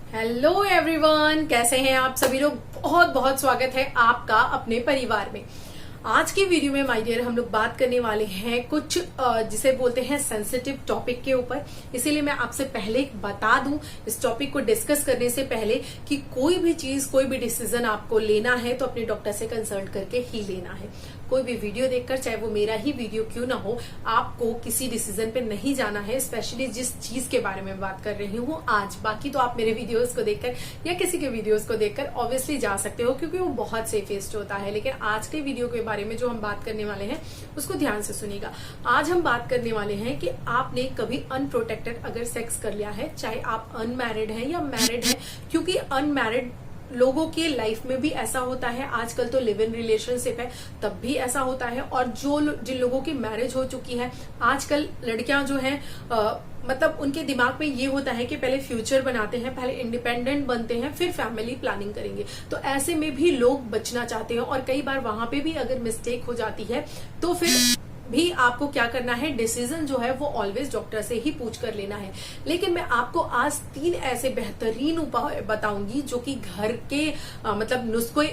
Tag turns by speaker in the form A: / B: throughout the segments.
A: Hello everyone, कैसे हैं आप सभी लोग। बहुत बहुत स्वागत है आपका अपने परिवार में। आज की वीडियो में माय डियर हम लोग बात करने वाले हैं कुछ जिसे बोलते हैं सेंसिटिव टॉपिक के ऊपर। इसीलिए मैं आपसे पहले बता दूं इस टॉपिक को डिस्कस करने से पहले कि कोई भी चीज कोई भी डिसीजन आपको लेना है तो अपने डॉक्टर से कंसल्ट करके ही लेना है। कोई भी वीडियो देखकर, चाहे वो मेरा ही वीडियो क्यों ना हो, आपको किसी डिसीजन पे नहीं जाना है, स्पेशली जिस चीज के बारे में बात कर रही हूँ आज। बाकी तो आप मेरे वीडियोस को देखकर या किसी के वीडियोस को देखकर ऑब्वियसली जा सकते हो क्योंकि वो बहुत सेफेस्ट होता है। लेकिन आज के वीडियो के बारे में जो हम बात करने वाले हैं उसको ध्यान से सुनिएगा। आज हम बात करने वाले हैं कि आपने कभी अनप्रोटेक्टेड अगर सेक्स कर लिया है, चाहे आप अनमैरिड हैं या मैरिड हैं, क्योंकि अनमैरिड लोगों के लाइफ में भी ऐसा होता है। आजकल तो लिव इन रिलेशनशिप है, तब भी ऐसा होता है। और जिन लोगों की मैरिज हो चुकी है, आजकल लड़कियां जो हैं मतलब उनके दिमाग में ये होता है कि पहले फ्यूचर बनाते हैं, पहले इंडिपेंडेंट बनते हैं, फिर फैमिली प्लानिंग करेंगे। तो ऐसे में भी लोग बचना चाहते हैं और कई बार वहां पे भी अगर मिस्टेक हो जाती है तो फिर भी आपको क्या करना है, डिसीजन जो है वो ऑलवेज डॉक्टर से ही पूछ कर लेना है। लेकिन मैं आपको आज 3 ऐसे बेहतरीन उपाय बताऊंगी जो कि घर के मतलब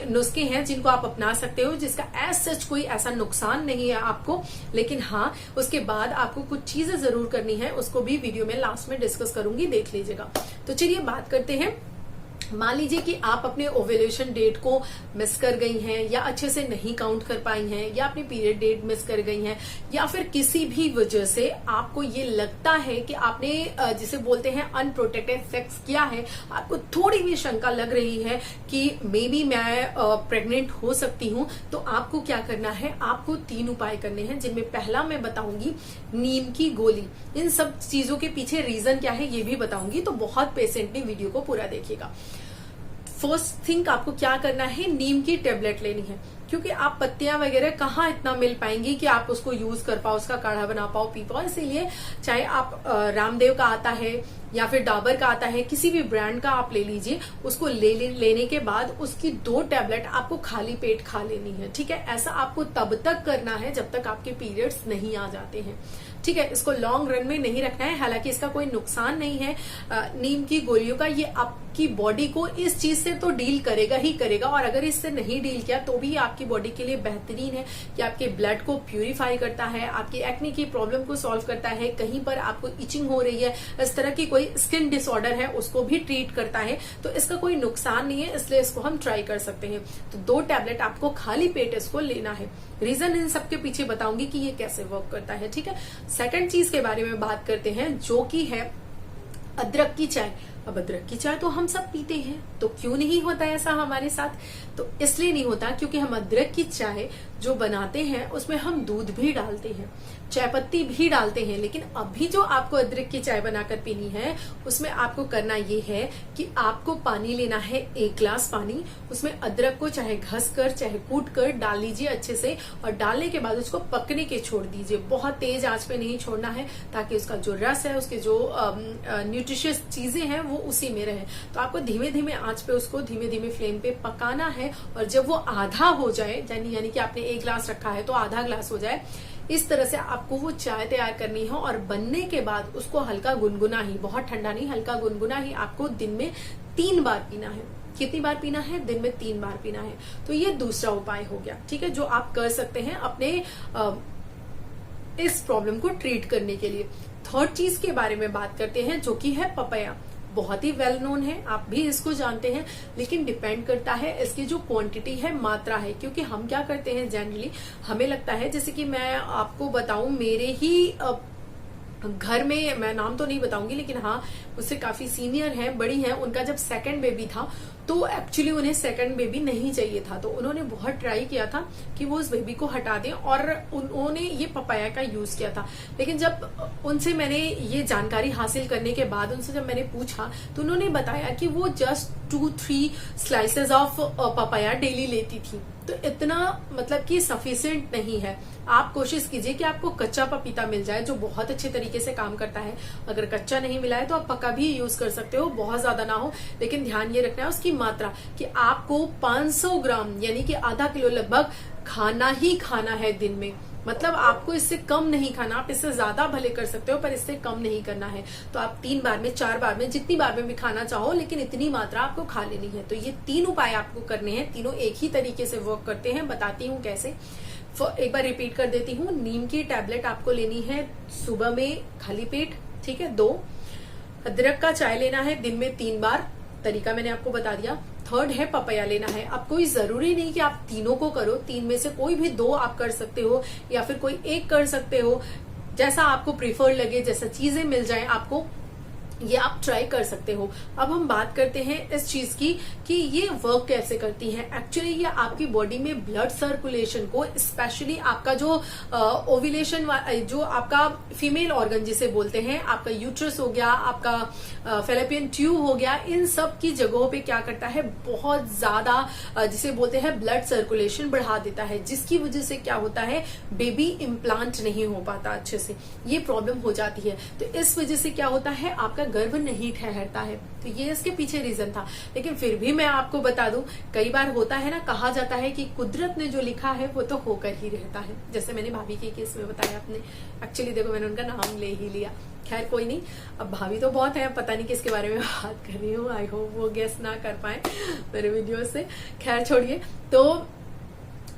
A: नुस्खे हैं जिनको आप अपना सकते हो, जिसका एज सच कोई ऐसा नुकसान नहीं है आपको। लेकिन हाँ, उसके बाद आपको कुछ चीजें जरूर करनी है, उसको भी वीडियो में लास्ट में डिस्कस करूंगी, देख लीजिएगा। तो चलिए बात करते हैं। मान लीजिए कि आप अपने ओव्यूलेशन डेट को मिस कर गई हैं, या अच्छे से नहीं काउंट कर पाई हैं, या अपनी पीरियड डेट मिस कर गई हैं, या फिर किसी भी वजह से आपको ये लगता है कि आपने जिसे बोलते हैं अनप्रोटेक्टेड सेक्स किया है, आपको थोड़ी भी शंका लग रही है कि मे बी मैं प्रेग्नेंट हो सकती हूँ। तो आपको क्या करना है, आपको 3 उपाय करने हैं, जिनमें पहला मैं बताऊंगी नीम की गोली। इन सब चीजों के पीछे रीजन क्या है ये भी बताऊंगी, तो बहुत पेशेंटली वीडियो को पूरा देखिएगा। फर्स्ट थिंग आपको क्या करना है, नीम की टेबलेट लेनी है, क्योंकि आप पत्तियां वगैरह कहाँ इतना मिल पाएंगी कि आप उसको यूज कर पाओ, उसका काढ़ा बना पाओ, पी पाओ। इसीलिए चाहे आप रामदेव का आता है या फिर डाबर का आता है, किसी भी ब्रांड का आप ले लीजिए। उसको लेने के बाद उसकी 2 टैबलेट आपको खाली पेट खा लेनी है, ठीक है। ऐसा आपको तब तक करना है जब तक आपके पीरियड्स नहीं आ जाते हैं, ठीक है। इसको लॉन्ग रन में नहीं रखना है, हालांकि इसका कोई नुकसान नहीं है नीम की गोलियों का। ये आपकी बॉडी को इस चीज से तो डील करेगा ही करेगा, और अगर इससे नहीं डील किया तो भी आपकी बॉडी के लिए बेहतरीन है कि आपके ब्लड को प्यूरिफाई करता है, आपकी एक्ने की प्रॉब्लम को सॉल्व करता है, कहीं पर आपको इचिंग हो रही है, इस तरह की कोई स्किन डिसऑर्डर है उसको भी ट्रीट करता है। तो इसका कोई नुकसान नहीं है, इसलिए इसको हम ट्राई कर सकते हैं। तो 2 टैबलेट आपको खाली पेट इसको लेना है। रीजन इन सबके पीछे बताऊंगी कि ये कैसे वर्क करता है, ठीक है। सेकंड चीज के बारे में बात करते हैं, जो कि है अदरक की चाय। अब अदरक की चाय तो हम सब पीते हैं, तो क्यों नहीं होता ऐसा हमारे साथ? तो इसलिए नहीं होता क्योंकि हम अदरक की चाय जो बनाते हैं उसमें हम दूध भी डालते हैं, चाय पत्ती भी डालते हैं। लेकिन अभी जो आपको अदरक की चाय बनाकर पीनी है, उसमें आपको करना ये है कि आपको पानी लेना है, 1 गिलास पानी। उसमें अदरक को चाहे घस कर चाहे कूट कर डाल लीजिए अच्छे से, और डालने के बाद उसको पकने के छोड़ दीजिए। बहुत तेज आंच पे नहीं छोड़ना है, ताकि उसका जो रस है, उसके जो न्यूट्रिशियस चीजें हैं वो उसी में रहे। तो आपको धीमे धीमे आंच पे उसको धीमे धीमे फ्लेम पे पकाना है। और जब वो आधा हो जाए, यानी कि आपने 1 गिलास रखा है तो आधा गिलास हो जाए, इस तरह से आपको वो चाय तैयार करनी है। और बनने के बाद उसको हल्का गुनगुना ही, बहुत ठंडा नहीं, हल्का गुनगुना ही आपको दिन में 3 बार पीना है। कितनी बार पीना है? दिन में 3 बार पीना है। तो ये दूसरा उपाय हो गया, ठीक है, जो आप कर सकते हैं अपने इस प्रॉब्लम को ट्रीट करने के लिए। थर्ड चीज के बारे में बात करते हैं, जो कि है पपाया। बहुत ही वेल नोन है, आप भी इसको जानते हैं, लेकिन डिपेंड करता है इसकी जो क्वांटिटी है, मात्रा है। क्योंकि हम क्या करते हैं जनरली, हमें लगता है, जैसे कि मैं आपको बताऊं, मेरे ही घर में, मैं नाम तो नहीं बताऊंगी, लेकिन हाँ उससे काफी सीनियर हैं, बड़ी हैं, उनका जब 2nd बेबी था तो एक्चुअली उन्हें 2nd बेबी नहीं चाहिए था। तो उन्होंने बहुत ट्राई किया था कि वो उस बेबी को हटा दें, और उन्होंने ये पपाया का यूज किया था। लेकिन जब उनसे मैंने ये जानकारी हासिल करने के बाद उनसे जब मैंने पूछा, तो उन्होंने बताया कि वो just 2-3 slices of papaya daily लेती थी। तो इतना मतलब कि सफिशिएंट नहीं है। आप कोशिश कीजिए कि आपको कच्चा पपीता मिल जाए, जो बहुत अच्छे तरीके से काम करता है। अगर कच्चा नहीं मिला है तो आप पका भी यूज कर सकते हो, बहुत ज्यादा ना हो। लेकिन ध्यान ये रखना है उसकी मात्रा, कि आपको 500 ग्राम यानी कि आधा किलो लगभग खाना ही खाना है दिन में। मतलब आपको इससे कम नहीं खाना, आप इससे ज्यादा भले कर सकते हो पर इससे कम नहीं करना है। तो आप 3 बार में, 4 बार में, जितनी बार में भी खाना चाहो, लेकिन इतनी मात्रा आपको खा लेनी है। तो ये 3 उपाय आपको करने हैं, तीनों एक ही तरीके से वर्क करते हैं। बताती हूँ कैसे। एक बार रिपीट कर देती हूँ। नीम की टैबलेट आपको लेनी है सुबह में खाली पेट, ठीक है। 2, अदरक का चाय लेना है दिन में 3 बार, तरीका मैंने आपको बता दिया। 3rd है पपाया लेना है। अब कोई जरूरी नहीं कि आप तीनों को करो, 3 में से कोई भी 2 आप कर सकते हो या फिर कोई एक कर सकते हो, जैसा आपको प्रीफर लगे, जैसा चीजें मिल जाए आपको, ये आप ट्राई कर सकते हो। अब हम बात करते हैं इस चीज की कि ये वर्क कैसे करती है। एक्चुअली ये आपकी बॉडी में ब्लड सर्कुलेशन को, स्पेशली आपका जो ओव्यूलेशन, जो आपका फीमेल ऑर्गन जिसे बोलते हैं, आपका यूट्रस हो गया, आपका फेलोपियन ट्यूब हो गया, इन सब की जगहों पे क्या करता है, बहुत ज्यादा जिसे बोलते हैं ब्लड सर्कुलेशन बढ़ा देता है, जिसकी वजह से क्या होता है, बेबी इम्प्लांट नहीं हो पाता अच्छे से, ये प्रॉब्लम हो जाती है। तो इस वजह से क्या होता है, आपका गर्भ नहीं ठहरता है। तो ये इसके पीछे रीजन था। लेकिन फिर भी मैं आपको बता दूं, कई बार होता है ना, कहा जाता है कि कुदरत ने जो लिखा है वो तो होकर ही रहता है। जैसे मैंने भाभी के केस में बताया आपने, एक्चुअली देखो मैंने उनका नाम ले ही लिया, खैर कोई नहीं। अब भाभी तो बहुत है, पता नहीं किसके बारे में बात कर रही हूँ, आई होप वो गेस ना कर पाए मेरे वीडियो से। खैर छोड़िए। तो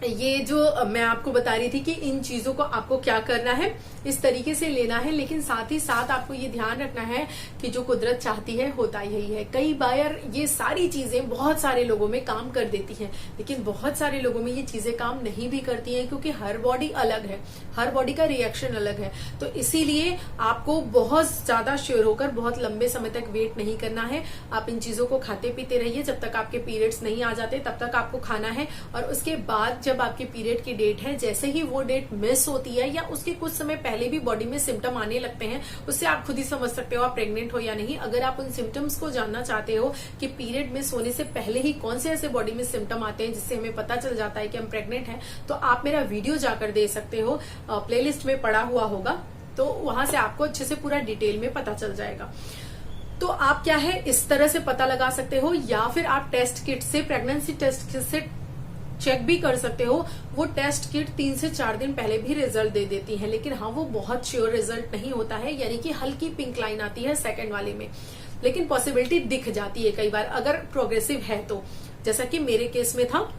A: ये जो मैं आपको बता रही थी कि इन चीजों को आपको क्या करना है, इस तरीके से लेना है, लेकिन साथ ही साथ आपको ये ध्यान रखना है कि जो कुदरत चाहती है होता यही है। कई बार ये सारी चीजें बहुत सारे लोगों में काम कर देती हैं, लेकिन बहुत सारे लोगों में ये चीजें काम नहीं भी करती हैं, क्योंकि हर बॉडी अलग है, हर बॉडी का रिएक्शन अलग है। तो इसीलिए आपको बहुत ज्यादा श्योर होकर बहुत लंबे समय तक वेट नहीं करना है। आप इन चीजों को खाते पीते रहिए, जब तक आपके पीरियड्स नहीं आ जाते तब तक आपको खाना है। और उसके बाद जब आपके पीरियड की डेट है, जैसे ही वो डेट मिस होती है या उसके कुछ समय पहले भी बॉडी में सिम्टम आने लगते हैं, उससे आप खुद ही समझ सकते हो आप प्रेग्नेंट हो या नहीं। अगर आप उन सिम्टम्स को जानना चाहते हो कि पीरियड मिस होने से पहले ही कौन से ऐसे बॉडी में सिम्टम आते हैं जिससे हमें पता चल जाता है कि हम प्रेग्नेंट हैं, तो आप मेरा वीडियो जाकर दे सकते हो, प्लेलिस्ट में पड़ा हुआ होगा, तो वहां से आपको अच्छे से पूरा डिटेल में पता चल जाएगा। तो आप क्या है, इस तरह से पता लगा सकते हो, या फिर आप टेस्ट किट से, प्रेगनेंसी टेस्ट किट से चेक भी कर सकते हो। वो टेस्ट किट 3 से 4 दिन पहले भी रिजल्ट दे देती है, लेकिन हाँ वो बहुत श्योर रिजल्ट नहीं होता है, यानी कि हल्की पिंक लाइन आती है सेकंड वाले में, लेकिन पॉसिबिलिटी दिख जाती है कई बार अगर प्रोग्रेसिव है तो। जैसा कि मेरे केस में था,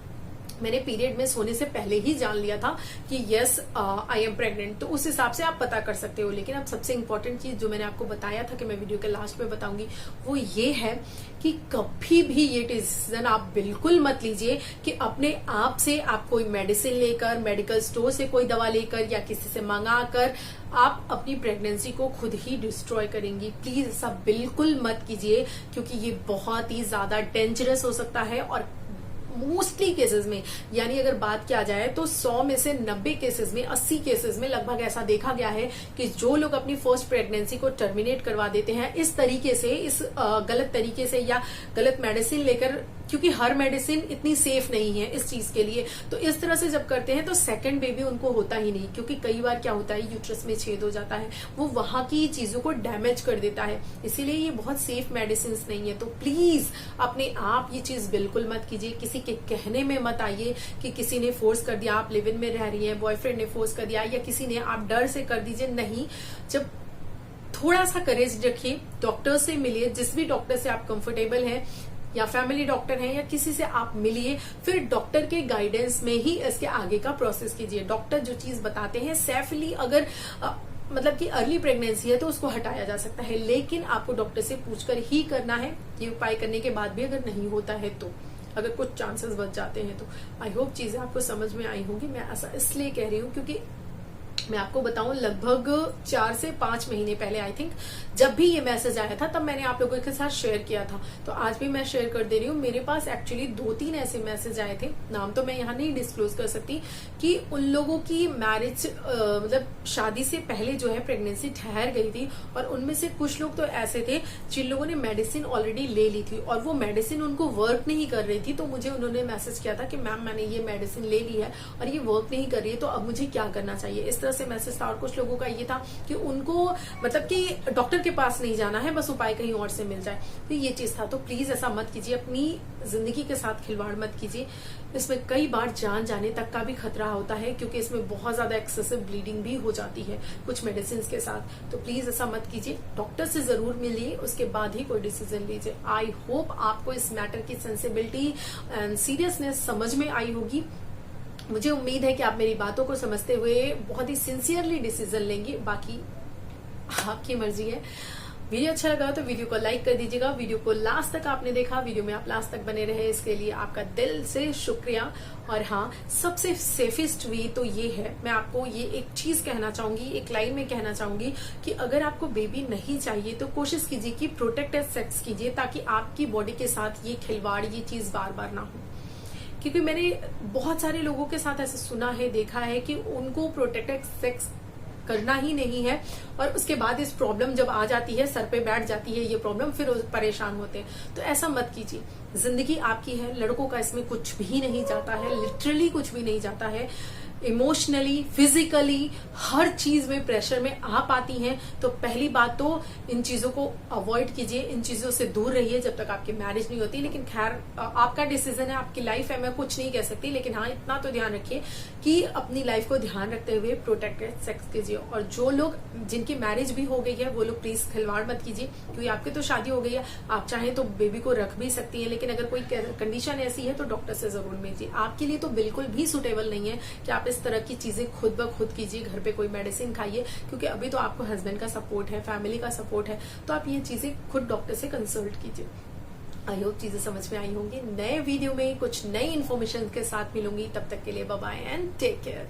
A: मैंने पीरियड में सोने से पहले ही जान लिया था कि यस आई एम प्रेग्नेंट, तो उस हिसाब से आप पता कर सकते हो। लेकिन अब सबसे इंपॉर्टेंट चीज जो मैंने आपको बताया था कि मैं वीडियो के लास्ट में बताऊंगी, वो ये है कि कभी भी ये डिसीजन आप बिल्कुल मत लीजिए कि अपने आप से आप कोई मेडिसिन लेकर, मेडिकल स्टोर से कोई दवा लेकर या किसी से मंगा कर आप अपनी प्रेगनेंसी को खुद ही डिस्ट्रॉय करेंगी। प्लीज ऐसा बिल्कुल मत कीजिए, क्योंकि ये बहुत ही ज्यादा डेंजरस हो सकता है। और मोस्टली केसेस में, यानी अगर बात किया जाए तो 100 में से 90 केसेस में, 80 केसेस में लगभग ऐसा देखा गया है कि जो लोग अपनी फर्स्ट प्रेगनेंसी को टर्मिनेट करवा देते हैं इस तरीके से, इस गलत तरीके से या गलत मेडिसिन लेकर, क्योंकि हर मेडिसिन इतनी सेफ नहीं है इस चीज के लिए, तो इस तरह से जब करते हैं तो सेकंड बेबी उनको होता ही नहीं, क्योंकि कई बार क्या होता है यूट्रस में छेद हो जाता है, वो वहां की चीजों को डैमेज कर देता है। इसीलिए ये बहुत सेफ मेडिसिन नहीं है। तो प्लीज अपने आप ये चीज बिल्कुल मत कीजिए, किसी के कहने में मत आइए कि किसी ने फोर्स कर दिया, आप लिव इन में रह रही है, बॉयफ्रेंड ने फोर्स कर दिया या किसी ने, आप डर से कर दीजिए। नहीं, जब थोड़ा सा करेज रखिए, डॉक्टर से मिलिए, जिस भी डॉक्टर से आप कंफर्टेबल हैं, या फैमिली डॉक्टर हैं या किसी से आप मिलिए, फिर डॉक्टर के गाइडेंस में ही इसके आगे का प्रोसेस कीजिए। डॉक्टर जो चीज बताते हैं सेफली, अगर मतलब कि अर्ली प्रेगनेंसी है तो उसको हटाया जा सकता है, लेकिन आपको डॉक्टर से पूछकर ही करना है। ये उपाय करने के बाद भी अगर नहीं होता है तो, अगर कुछ चांसेस बच जाते हैं तो। आई होप चीजें आपको समझ में आई होंगी। मैं ऐसा इसलिए कह रही हूँ क्योंकि मैं आपको बताऊं, लगभग 4 से 5 महीने पहले आई थिंक जब भी ये मैसेज आया था, तब मैंने आप लोगों के साथ शेयर किया था, तो आज भी मैं शेयर कर दे रही हूँ। मेरे पास एक्चुअली 2-3 ऐसे मैसेज आए थे, नाम तो मैं यहाँ नहीं डिस्क्लोज कर सकती, कि उन लोगों की मैरिज मतलब शादी से पहले जो है प्रेगनेंसी ठहर गई थी, और उनमें से कुछ लोग तो ऐसे थे जिन लोगों ने मेडिसिन ऑलरेडी ले ली थी और वो मेडिसिन उनको वर्क नहीं कर रही थी। तो मुझे उन्होंने मैसेज किया था कि मैम मैंने ये मेडिसिन ले ली है और ये वर्क नहीं कर रही है, तो अब मुझे क्या करना चाहिए। इस तरह से मैसेज था और कुछ लोगों का ये था कि उनको मतलब कि डॉक्टर के पास नहीं जाना है, बस उपाय कहीं और से मिल जाए। तो ये चीज था। तो प्लीज ऐसा मत कीजिए, अपनी जिंदगी के साथ खिलवाड़ मत कीजिए। इसमें कई बार जान जाने तक का भी खतरा होता है, क्योंकि इसमें बहुत ज्यादा एक्सेसिव ब्लीडिंग भी हो जाती है कुछ मेडिसिन के साथ। तो प्लीज ऐसा मत कीजिए, डॉक्टर से जरूर मिलिए, उसके बाद ही कोई डिसीजन लीजिए। आई होप आपको इस मैटर की सेंसिबिलिटी एंड सीरियसनेस समझ में आई होगी। मुझे उम्मीद है कि आप मेरी बातों को समझते हुए बहुत ही सिंसियरली डिसीजन लेंगे। बाकी आपकी मर्जी है। वीडियो अच्छा लगा तो वीडियो को लाइक कर दीजिएगा। वीडियो को लास्ट तक आपने देखा, वीडियो में आप लास्ट तक बने रहे, इसके लिए आपका दिल से शुक्रिया। और हाँ, सबसे सेफेस्ट वे तो ये है, मैं आपको ये एक चीज कहना चाहूंगी, एक लाइन में कहना चाहूंगी कि अगर आपको बेबी नहीं चाहिए तो कोशिश कीजिए कि प्रोटेक्टेड सेक्स कीजिए, ताकि आपकी बॉडी के साथ ये खिलवाड़, ये चीज बार बार ना हो। क्योंकि मैंने बहुत सारे लोगों के साथ ऐसा सुना है, देखा है कि उनको प्रोटेक्टेड सेक्स करना ही नहीं है और उसके बाद इस प्रॉब्लम जब आ जाती है, सर पे बैठ जाती है ये प्रॉब्लम, फिर परेशान होते हैं। तो ऐसा मत कीजिए। जिंदगी आपकी है, लड़कों का इसमें कुछ भी नहीं जाता है, लिटरली कुछ भी नहीं जाता है। इमोशनली, फिजिकली, हर चीज में प्रेशर में आप आती हैं। तो पहली बात तो इन चीजों को अवॉइड कीजिए, इन चीजों से दूर रहिए जब तक आपकी मैरिज नहीं होती। लेकिन खैर, आपका डिसीजन है, आपकी लाइफ है, मैं कुछ नहीं कह सकती। लेकिन हाँ, इतना तो ध्यान रखिए कि अपनी लाइफ को ध्यान रखते हुए प्रोटेक्टेड सेक्स कीजिए। और जो लोग जिनकी मैरिज भी हो गई है, वो लोग प्लीज खिलवाड़ मत कीजिए, क्योंकि आपकी तो शादी हो गई है। आप चाहें तो बेबी को रख भी सकती है, लेकिन अगर कोई कंडीशन ऐसी है तो डॉक्टर से जरूर मिलिए। आपके लिए तो बिल्कुल भी सुटेबल नहीं है कि आप इस तरह की चीजें खुद ब खुद कीजिए, घर पे कोई मेडिसिन खाइए, क्योंकि अभी तो आपको हस्बैंड का सपोर्ट है, फैमिली का सपोर्ट है। तो आप ये चीजें खुद डॉक्टर से कंसल्ट कीजिए। आई होप चीजें समझ में आई होंगी। नए वीडियो में कुछ नई इन्फॉर्मेशन के साथ मिलूंगी, तब तक के लिए bye bye and take care.